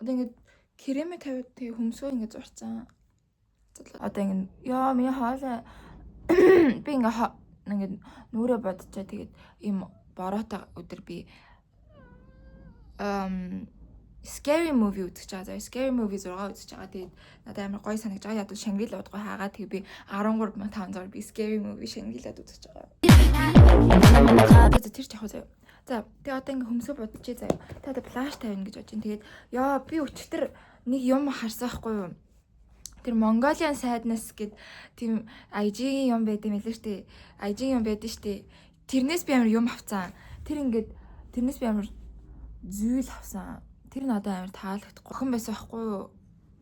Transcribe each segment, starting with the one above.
Одоо ингэж кремэ тавиад тэгээ хөмсгөө ингэж зурцсан. Одоо ингэ яа миний хаалаа би ингэ нүрээ бодчихоо тэгээд ийм бороотой өдөр би scary movie үзэж байгаа. За scary movie 6 үзэж байгаа. Тэгээд надад амар гоё санагдаж байгаа. Яг Шангрила удаа хаагаад тэгээд би 13,500 би scary movie Шангрилад үзэж байгаа. Тэр ч яг заяа. За тэгээд одоо ингээ хөмсөө бодчихъя заяа. Тэгээд флаш тавина гэж бодож байна. Тэгээд яа би өчтөр нэг юм харсан байхгүй юу? Тэр Mongolian Sadness гэд тийм IG-ийн юм байд юм лээ штэ. IG-ийн юм байдаг штэ. Тэрнээс би амар юм авцсан. Тэр ингээд тэрнээс би амар зүүл авсан. Тэр надад амар таалагдахгүй. Охин байсан байхгүй юу?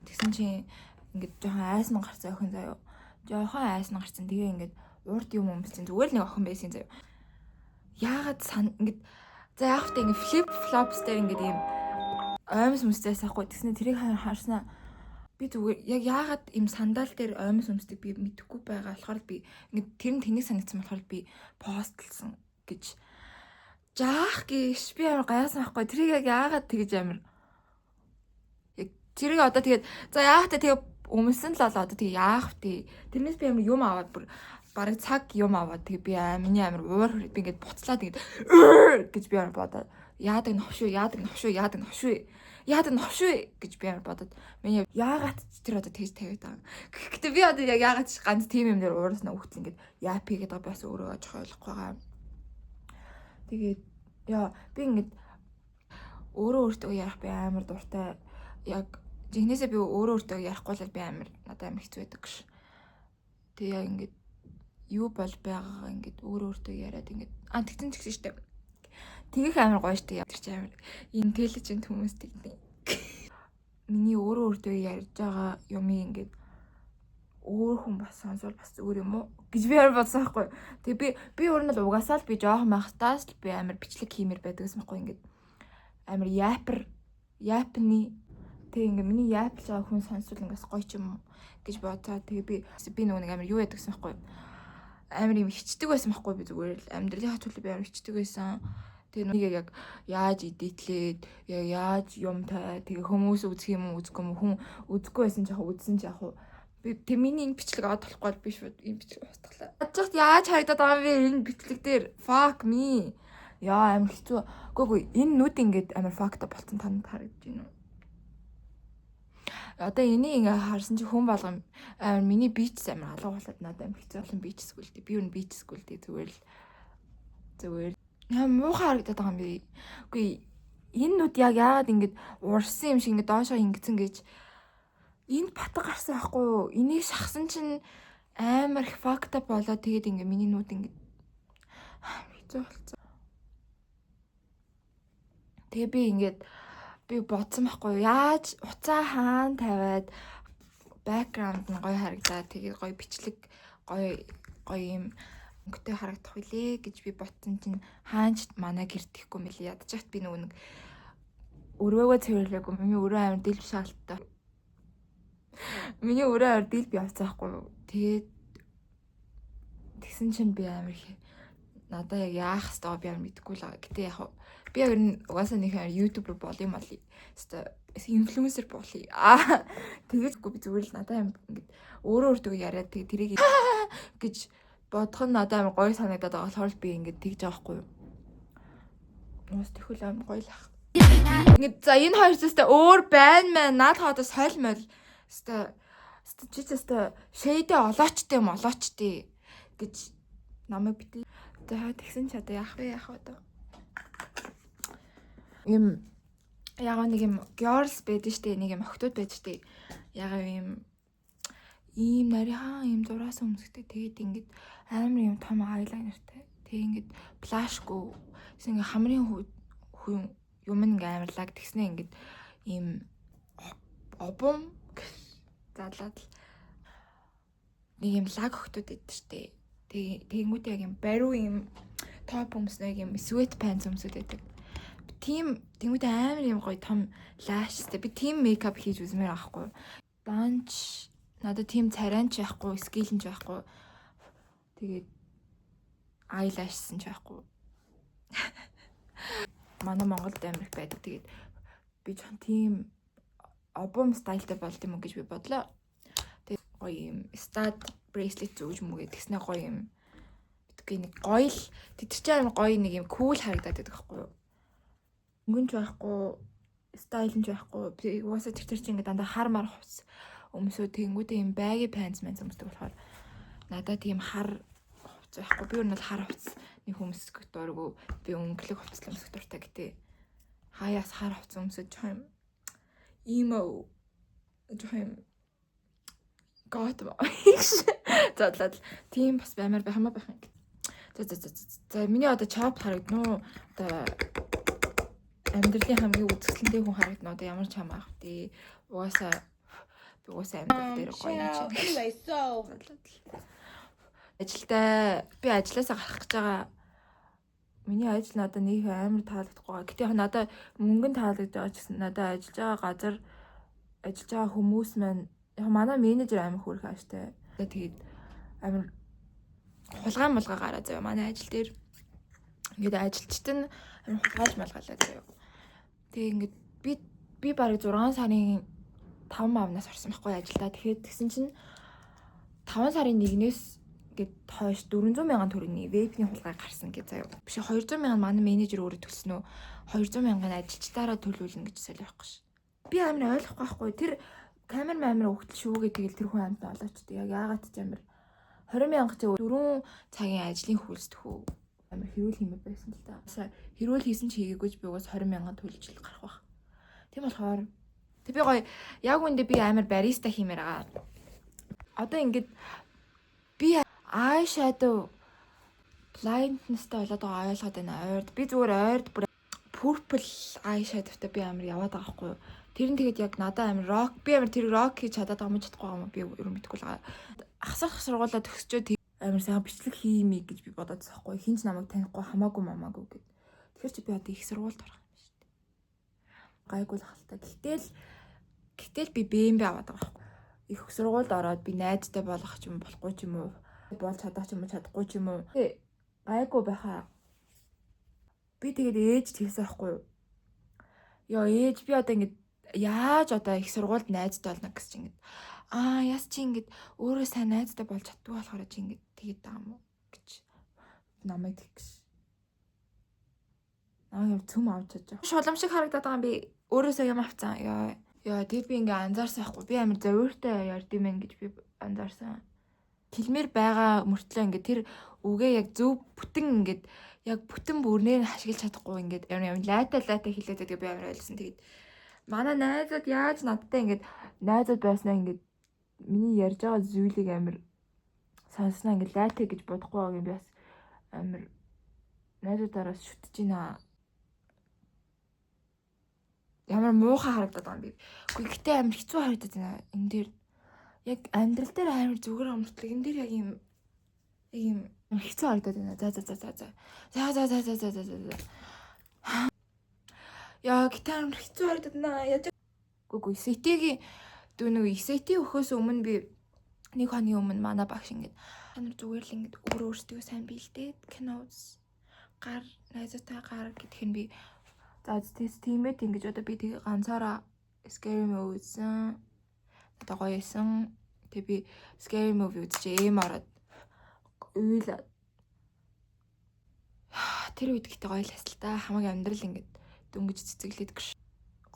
Тэгсэн чинь ингээд жоохон айсан гарцсан охин заяа. Жоохон айсан гарцсан. Тэгээ ингээд урд юм өмссөн. Зүгээр л нэг охин байсан заяа. Яагаад ингээд за яг хөтэ ингээд flip flops дээр ингээд ийм оймс өмсдөөс ахгүй. Тэгснэ тэрийг харснаа би зүгээр яг яагаад ийм сандал дээр оймс өмсдөг би мэдэхгүй байгаа болохоор би ингээд тэр нь тэнийг санагдсан болохоор би постлсан гэж жаах гэж би амар гайхсан байхгүй. Тэрийг яг яагаад тэгэж амар яг тэрийг одоо тэгээд за яах вэ тэгээ өмсөн л одоо тэгээ яах вэ тэрнээс би амар юм аваад бүр бараг цаг юм аваад тэгээ би миний амар уур хүрээд би ингээд буцлаа тэгээд гэж би амар бодоод яадаг новшгүй гэж би амар бодоод миний яагаад тэр одоо тэгж тавиад байгаа. Гэхдээ би одоо яг яагаад ч ганц тийм юм дээр уураснаа үхсэн ингээд яапи гэдэг бас өөрөө очих ойлгохгүй байгаа. Тэгээд яа би ингээд өөрөө өөртөө ярих би амар дуртай. Яг жигнэсээ би өөрөө өөртөө ярихгүй л би амар надад амар хэцүү байдаг ш. Тэгээ яг ингээд юу бол байгаагаа ингээд өөрөө өөртөө яриад ингээд тэгсэн ч гэсэн штэ. Тэгэх амар гоё штэ. Тэр чи амар интеллижент хүмүүс тэгдэг. Миний өөрөө өөртөө ярьж байгаа юмыг ингээд өөр хүн бас сонсвол бас зүгээр юм уу гэж би амар бодсон байхгүй. Тэгээ би өөр нь л угаасаа л би жоохон байхтаас л би амар бичлэг хиймэр байдаг гэсэн байхгүй ингээд амар япны тэгээ ингээд миний япж байгаа хүн сонсвол ингээс гоё ч юм уу гэж бодоо. Тэгээ би нөгөө нэг амар юу яадаг гэсэн байхгүй. Амар юм хичдэг байсан байхгүй би зүгээр л амьдралынхаа төлөө би амар хичдэг байсан. Тэгээ нэг яг яаж эдитлээд яаж юм таа тэгээ хүмүүс үзэх юм уу үзэхгүй юм хүн үзэхгүй байсан ч яг үзсэн ч яг би тэг миний энэ бичлэг аваад болохгүй би шууд энэ бичлэг устгалаа. Адчигт яаж харагдаад байгаа юм бэ энэ бичлэг дээр fuck me. Яа амар хэцүү. Гүг энэ нүд ингээд амар fucked болсон танд харагдаж байна уу? Одоо энийг ингээ харсан чи хүн болгон амар миний бич амар алга болоод надад амар хэцүү болсон бич сүлдээ. Би юу бич сүлдээ зүгээр яа муухай харагдаад байгаа юм бэ? Үгүй энэ нүд яг яагаад ингэж урсан юм шиг ингэ доошоо ингэсэн гэж энд батг гарсан байхгүй юу? Энийг шахсан чинь амар fucked up болоод тэгээд ингэ миний нүд ингэ хэцүү болцсон. Тэгээ би бодсон байхгүй юу? Яаж уцаа хаан тавиад background нь гоё харагдаад тэгээд гоё бичлэг гоё юм өнгөтэй харагдах үлээ гэж би ботсон чинь хаанч манай гэрт ихгүй мэлээ ядчихт би нөгөө нэг өрөөгөө цэвэрлээгүй миний өрөө амар дил биш хаалттай. Миний өрөө амар дил би авцаахгүй. Тэгээд тэгсэн чинь би амар надаа яг яах хэвээр би амар мэдэхгүй л байгаа. Гэтэ яг би яг угаасаа нэг ютубер бол юм болъё. Хэвээ инфлюенсер болъё. Тэгээгүй би зүгээр л надаа ингээд өөрөө яриад тэрийг гэж бодох нь надад амар гоё санагдаад байгаа болохоор би ингээд тэгж байгаа хгүй юу. Уус тэхүүл амар гоё л ах. Ингээд за энэ хоёр зүстэй өөр байна мэн наад хадаа сойлмол. Стэ шейдэ олоочтой гэж намайг битээ. За тэгсэн ч одоо яах вэ одоо. Юм яг нэг юм girls байдаг штэ нэг юм охтууд байж штэ. Яг ийм нарийн ийм зураас өмсгтэй тэгээд ингээд амар юм том eyelinerтэй. Тэгээд ингээд flashгүй гэсэн ингээд хамрын юм ингээд амарлаг тэгснэ ингээд ийм обом задлаад нэг юм лаг охтууд байдаг штэ. Тэгэнгүүт яг юм бариу юм топ өмснэг юм sweat pants өмсөд байдаг. Тийм тэнгүүд амар юм гоё том лаштай. Би тийм мейкап хийж үзмээр байхгүй. Банч надад тийм царайч байхгүй, скилэнч байхгүй. Тэгээд eyelashсэн ч байхгүй. Манай Монголд амар байдаг. Тэгээд би ч тийм обом стайлтай болд юм уу гэж би бодлоо. Тэгээ гоё юм stud bracelet зүүж мүгээ тэгснэ гоё юм. Битгий нэг гоё л тэр чинь амар гоё нэг юм cool харагдаад байдаг байхгүй юу? Өнгөнч байхгүй, стайл нь ч байхгүй. Би угаасаа тэр чинь ингээд дандаа хар мар хувц өмсөө тэнгүүтээ юм baggy pants мэн өмсдөг болохоор надад тийм хар хувц байхгүй. Би өөр нь хар хувц нэг өмсөх дурггүй. Би өнгөлөг хувц өмсөх дуртай гэдэг. Хаяас хар хувц өмсөж жоох юм emo жоох юм гот задлаад тийм бас баймаар байх юм байх юм. За миний одоо чап харагдана уу? Одоо амьдралын хамгийн үзэсгэлэнтэй хүн харагдана уу? Одоо ямар чам аах вэ? Угаасаа амьдрал дээр гоё юм чи. Ажилдаа би ажилласаа гарах гэж байгаа. Миний ажил надад нэг амар таалагдахгүй байгаа. Гэтэ яг надад мөнгөн таалагдж байгаа ч гэсэн надад ажиллаж байгаа хүмүүс маань яг манай менежер амар хөөрхөн ааштай. Тэгээд амар хулгай гараа заяа манай ажил дээр. Ингээд ажилчид нь амар хулгайлж малгалаа заяа. Тэгээ ингээд би бараг 6 сарын 5 мавнаас орсон байхгүй ажилдаа. Тэгэхээр тэгсэн чинь 5 сарын 1-ээс гээд хойш 400 мянган төгрөгийн вебний хулгай гарсан гэж заяа. Биш 200 мянган манай менежер өөрөө төлсөн үү? 200 мянган ажилчдаараа төлүүлнэ гэж солиохгүй ш. Би амар ойлгохгүй байхгүй. Тэр камер өгтөл шүүгээ тэгэл тэр хүн амт олоочтой. Яг яагаад ч амар 20 мянга ч 4 цагийн ажлын хөлсд хөө амар хэрүүл хиймээр байсан л та. Хэрүүл хийсэн ч хийгээгүй би угаас 20 мянга төлж гарах байх. Тийм болохоор тэг би гоё яг үндэ би амар бариста хиймээр байгаа. Одоо ингээд би eyeshadow blindness-тай болоод байгаа ойлгоод байна. Ойрд би зүгээр ойрд бүр purple eyeshadow-тай би амар яваад байгаа байхгүй юу? Тэр нь тэгээд яг надад амар rock би амар тэр rock хийж чадаад байгаа юм чадахгүй юм би ер нь мэдгүй л байгаа. Ахсах сургуулаа төгсчөө амар сайхан бичлэг хиймээ гэж би бодоод байгаа байхгүй. Хинч намайг танихгүй хамаагүй гэд. Тэгэхээр чи би одоо их сургуульд орох юм шүү дээ. Гайгүй л хальтаа. Гэтэл би BMW аваад байгаа байхгүй. Их сургуульд ороод би найзтай болох ч юм болохгүй ч юм уу. Болж чадах ч юм уу чадахгүй ч юм уу. Гайгүй байхаа. Би тэгээд ээж тэгсэн байхгүй юу? Яа ээж би одоо ингэж яаж одоо их сургуульд найзтай болно гэж чи ингэж яс чи ингэж өөрөө сайн найзтай болж чаддгүй болохоор чи ингэж тэгээд байгаа юм уу гэж намайг тэгш. Намайг цөм авч чадж. Шулам шиг харагдаад байгаа юм би өөрөөсөө юм авцсан. Яа тэр би ингээ анзаарсан байхгүй. Би амар зовиртой ярд юм гэж би анзаарсан. Хэлмээр байгаа мөртлөө ингээ тэр үгээ яг зөв бүтэн ингээ яг бүтэн бүрнээр хашгилж чадахгүй ингээ амар лайта хэлээд байгаа би амар ойлсон. Тэгээд манай найзууд яаж надтай ингээ найзууд байснаа ингээ миний ярьж байгаа зүйлийг амар сонсноо ингээ лайта гэж бодохгүй байгаа юм би бас амар найзуудаараас шүтэж байна. Ямар муухай харагдаад байгаа юм би. Гэхдээ гэтээ амар хэцүү харагдаад байна. Энэ дээр яг амьдрал дээр амар зүгээр амтлаг энэ дээр яг юм хэцүү харагдаад байна. За. Яа гэтээ амар хэцүү харагдаад байна. Яаж үгүй сэтигийн дүүнэг сети өхөөс өмнө би нэг хоногийн өмнө манай багш ингээд амар зүгээр л ингээд өөртөө сайн бэлдээд кино үз гар найзтай гар гэдг нь би за тиймээд ингэж одоо би тэг ганцаараа scary movie үзсэн. Одоо гоё исэн. Тэг би scary movie үзчихээ эм ороод уйлаа. Тэр үед гэхдээ гоё л хэсэл та хамаагийн амьдрал ингэж дөнгөж цэцэглээд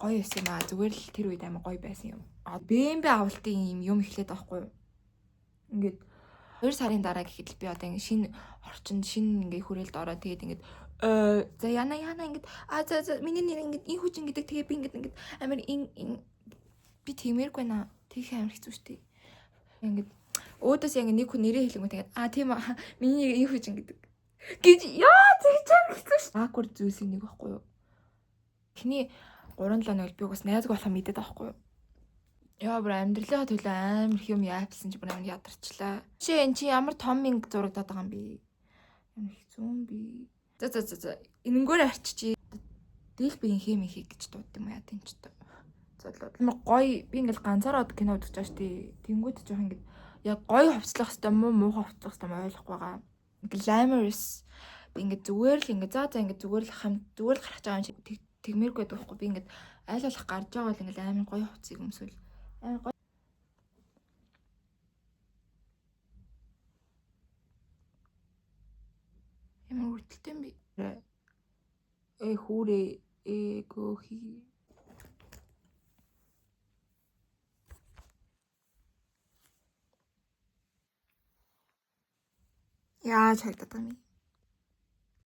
гоё байсан юм аа. Зүгээр л тэр үед амар гоё байсан юм. BMW авалтын юм эхлээд байхгүй юу? Ингээд 2 сарын дараа гэхэд би одоо ингэ шинэ орчинд шинэ ингээ хүрээлд ороод тэгээд ингээд за яна ингээд за миний нэр ингээд ин хүчин гэдэг тэгээ би ингээд амар би тиймэргүй наа тийх амар хэцүү шттий. Ингээд өөдөөс яг нэг хүн нэрээ хэлэнгүү тэгээд тийм миний ин хүчин гэдэг гэж яа тэгж амар хэцүү шттий. Awkward зүйлс нэг байхгүй юу? Эхний 3-7 хоног би угс найзг болох мэдээд байхгүй юу? Яа бүр амьдралынхаа төлөө амар юм яапсан чи бүр амар ядарчлаа. Чи ямар том минг зурагдаад байгаа юм би? Ямар хэцүү юм би? За энэнгөөр арчиж дийлбийн хэмээ гэж дууд юм яа тийм ч тоо. Амар гоё би ингээл ганцаараа кино үзэж байгаа штий. Тэнгүүд жоох ингээд яг гоё хувцлах хэвээр муухай хувцлах хэвээр ойлгохгүй байгаа. Glamorous би ингээд зүгээр л ингээд за ингээд зүгээр л хамт зүгээр л гарах байгаа юм шиг тэгмээргүй байхгүй би ингээд айл болох гарч байгаа бол ингээд амар гоё хувцсыг өмсвөл амар гоё ямар үрдэлтэй юм би хүүрээ гөөхи яаж харагдаад байгаа юм